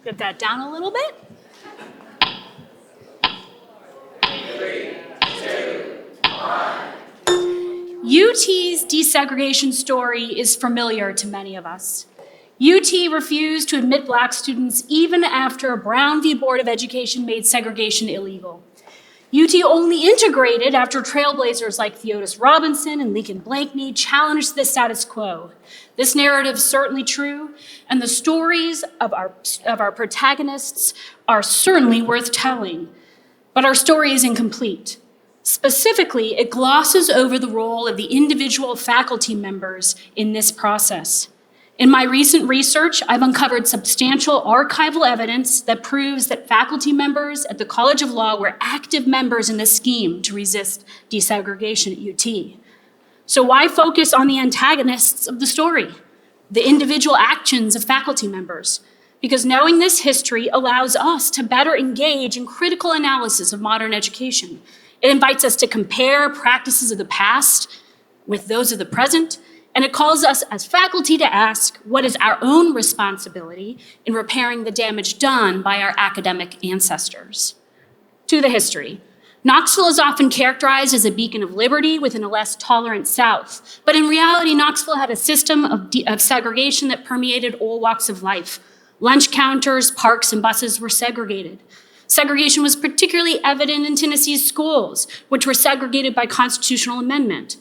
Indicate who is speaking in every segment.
Speaker 1: Get that down a little bit.
Speaker 2: 3, 2, 1.
Speaker 1: UT's desegregation story is familiar to many of us. UT refused to admit Black students even after Brown v. Board of Education made segregation illegal. UT only integrated after trailblazers like Theodis Robinson and Lincoln Blakeney challenged the status quo. This narrative is certainly true, and the stories of our protagonists are certainly worth telling, but our story is incomplete. Specifically, it glosses over the role of the individual faculty members in this process. In my recent research, I've uncovered substantial archival evidence that proves that faculty members at the College of Law were active members in the scheme to resist desegregation at UT. So why focus on the antagonists of the story, the individual actions of faculty members? Because knowing this history allows us to better engage in critical analysis of modern education. It invites us to compare practices of the past with those of the present, and it calls us as faculty to ask, what is our own responsibility in repairing the damage done by our academic ancestors? To the history. Knoxville is often characterized as a beacon of liberty within a less tolerant South, but in reality, Knoxville had a system of segregation that permeated all walks of life. Lunch counters, parks, and buses were segregated. Segregation was particularly evident in Tennessee's schools, which were segregated by constitutional amendment.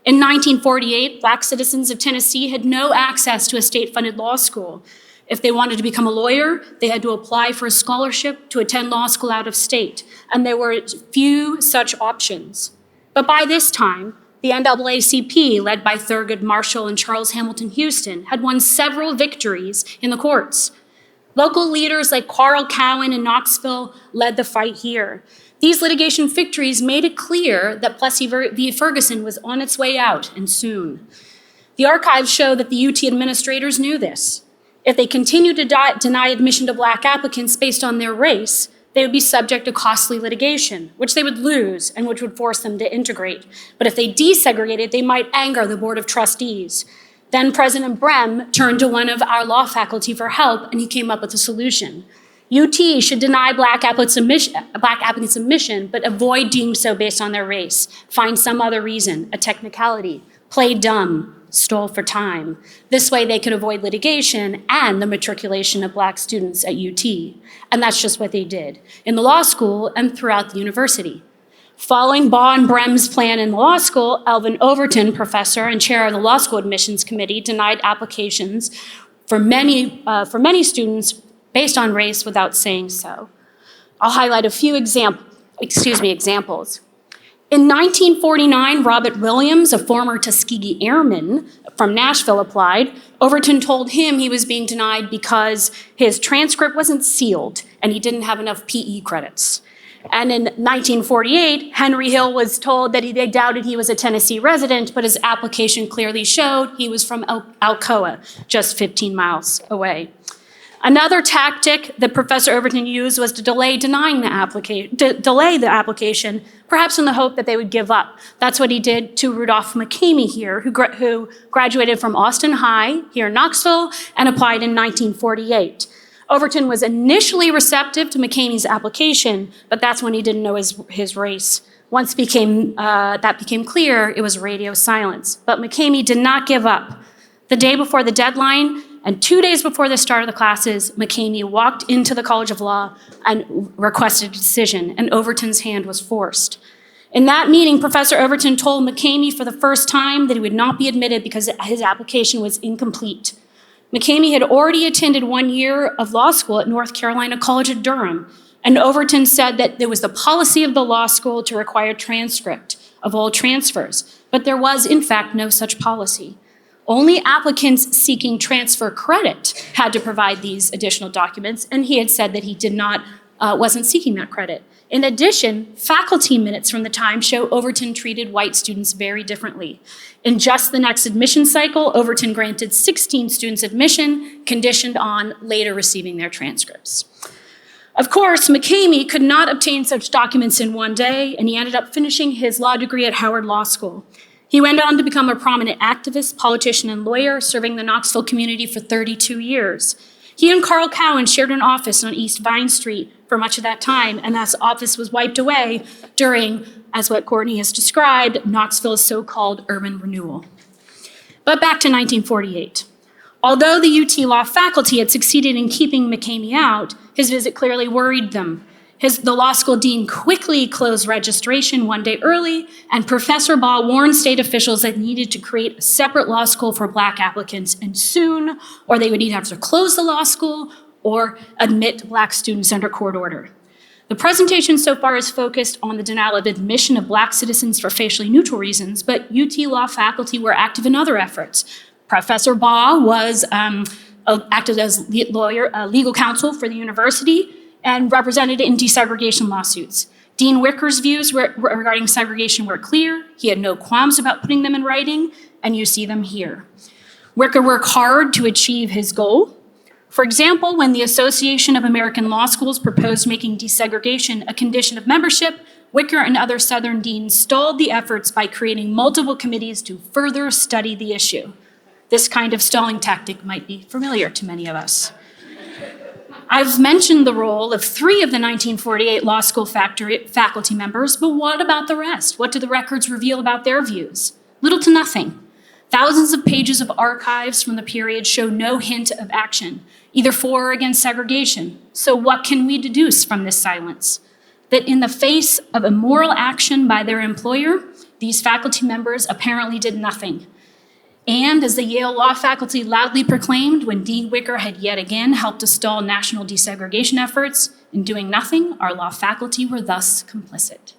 Speaker 1: In 1948, Black citizens of Tennessee had no access to a state-funded law school. If they wanted to become a lawyer, they had to apply for a scholarship to attend law school out of state, and there were few such options. But by this time, the NAACP, led by Thurgood Marshall and Charles Hamilton Houston, had won several victories in the courts. Local leaders like Carl Cowan in Knoxville led the fight here. These litigation victories made it clear that Plessy v. Ferguson was on its way out, and soon. The archives show that the UT administrators knew this. If they continued to deny admission to Black applicants based on their race, they would be subject to costly litigation, which they would lose and which would force them to integrate. But if they desegregated, they might anger the Board of Trustees. Then President Brem turned to one of our law faculty for help, and he came up with a solution. UT should deny Black applicants admission, but avoid doing so based on their race. Find some other reason, a technicality, play dumb, stole for time. This way they could avoid litigation and the matriculation of Black students at UT. And that's just what they did in the law school and throughout the university. Following Baugh and Brem's plan in the law school, Elvin Overton, professor and chair of the law school admissions committee, denied applications for many students based on race without saying so. I'll highlight a few examples. In 1949, Robert Williams, a former Tuskegee Airman from Nashville, applied. Overton told him he was being denied because his transcript wasn't sealed and he didn't have enough PE credits. And in 1948, Henry Hill was told that they doubted he was a Tennessee resident, but his application clearly showed he was from Alcoa, just 15 miles away. Another tactic that Professor Overton used was to delay the application, perhaps in the hope that they would give up. That's what he did to Rudolph McCamey here, who graduated from Austin High here in Knoxville and applied in 1948. Overton was initially receptive to McCamey's application, but that's when he didn't know his race. Once that became clear, it was radio silence. But McCamey did not give up. The day before the deadline, and 2 days before the start of the classes, McCamey walked into the College of Law and requested a decision, and Overton's hand was forced. In that meeting, Professor Overton told McCamey for the first time that he would not be admitted because his application was incomplete. McCamey had already attended 1 year of law school at North Carolina College at Durham, and Overton said that it was the policy of the law school to require transcript of all transfers, but there was, in fact, no such policy. Only applicants seeking transfer credit had to provide these additional documents, and he had said that he wasn't seeking that credit. In addition, faculty minutes from the time show Overton treated white students very differently. In just the next admission cycle, Overton granted 16 students admission, conditioned on later receiving their transcripts. Of course, McCamey could not obtain such documents in one day, and he ended up finishing his law degree at Howard Law School. He went on to become a prominent activist, politician, and lawyer, serving the Knoxville community for 32 years. He and Carl Cowan shared an office on East Vine Street for much of that time, and that office was wiped away during, as what Courtney has described, Knoxville's so-called urban renewal. But back to 1948. Although the UT Law faculty had succeeded in keeping McCamey out, his visit clearly worried them. The law school dean quickly closed registration one day early, and Professor Baugh warned state officials that needed to create a separate law school for Black applicants, and soon, or they would either have to close the law school or admit Black students under court order. The presentation so far is focused on the denial of admission of Black citizens for facially neutral reasons, but UT Law faculty were active in other efforts. Professor Baugh acted as legal counsel for the university and represented in desegregation lawsuits. Dean Wicker's views regarding segregation were clear. He had no qualms about putting them in writing, and you see them here. Wicker worked hard to achieve his goal. For example, when the Association of American Law Schools proposed making desegregation a condition of membership, Wicker and other Southern deans stalled the efforts by creating multiple committees to further study the issue. This kind of stalling tactic might be familiar to many of us. I've mentioned the role of 3 of the 1948 law school faculty members, but what about the rest? What do the records reveal about their views? Little to nothing. Thousands of pages of archives from the period show no hint of action, either for or against segregation. So what can we deduce from this silence? That in the face of immoral action by their employer, these faculty members apparently did nothing. And as the Yale Law faculty loudly proclaimed when Dean Wicker had yet again helped to stall national desegregation efforts, in doing nothing, our law faculty were thus complicit.